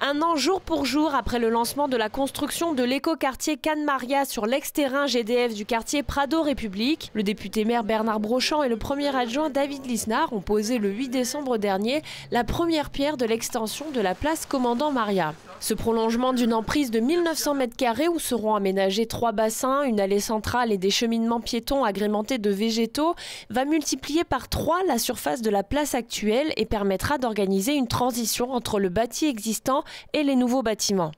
Un an jour pour jour après le lancement de la construction de l'écoquartier Cannes-Maria sur l'ex-terrain GDF du quartier Prado République, le député-maire Bernard Brochant et le premier adjoint David Lisnard ont posé le 8 décembre dernier la première pierre de l'extension de la place Commandant Maria. Ce prolongement d'une emprise de 1900 m² où seront aménagés 3 bassins, une allée centrale et des cheminements piétons agrémentés de végétaux va multiplier par 3 la surface de la place actuelle et permettra d'organiser une transition entre le bâti existant et les nouveaux bâtiments.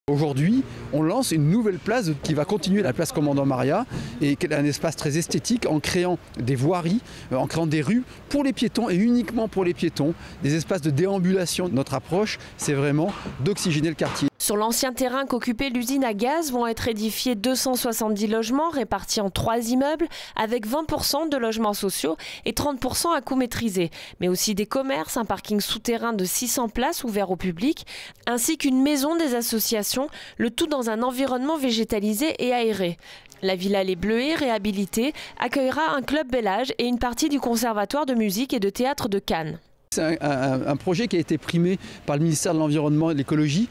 Aujourd'hui, on lance une nouvelle place qui va continuer la place Commandant Maria et qui est un espace très esthétique en créant des voiries, en créant des rues pour les piétons et uniquement pour les piétons, des espaces de déambulation. Notre approche, c'est vraiment d'oxygéner le quartier. Sur l'ancien terrain qu'occupait l'usine à gaz vont être édifiés 270 logements répartis en 3 immeubles avec 20% de logements sociaux et 30% à coût maîtrisé. Mais aussi des commerces, un parking souterrain de 600 places ouvert au public ainsi qu'une maison des associations, le tout dans un environnement végétalisé et aéré. La Villa Les Bleuets, réhabilitée, accueillera un club bel âge et une partie du conservatoire de musique et de théâtre de Cannes. C'est un projet qui a été primé par le ministère de l'Environnement et de l'Écologie,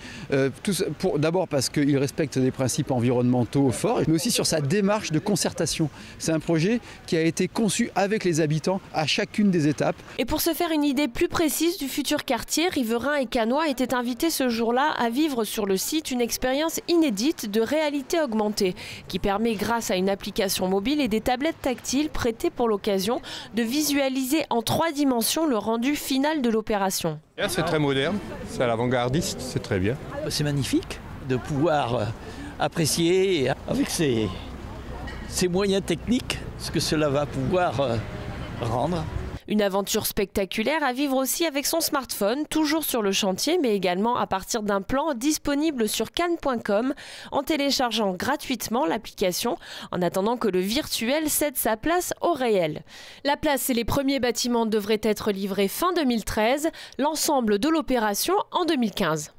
d'abord parce qu'il respecte des principes environnementaux forts, mais aussi sur sa démarche de concertation. C'est un projet qui a été conçu avec les habitants à chacune des étapes. Et pour se faire une idée plus précise du futur quartier, riverains et cannois étaient invités ce jour-là à vivre sur le site une expérience inédite de réalité augmentée qui permet, grâce à une application mobile et des tablettes tactiles prêtées pour l'occasion, de visualiser en 3 dimensions le rendu final de l'opération. C'est très moderne, c'est à l'avant-gardiste, c'est très bien. C'est magnifique de pouvoir apprécier avec ses moyens techniques ce que cela va pouvoir rendre. Une aventure spectaculaire à vivre aussi avec son smartphone, toujours sur le chantier, mais également à partir d'un plan disponible sur cannes.com en téléchargeant gratuitement l'application en attendant que le virtuel cède sa place au réel. La place et les premiers bâtiments devraient être livrés fin 2013, l'ensemble de l'opération en 2015.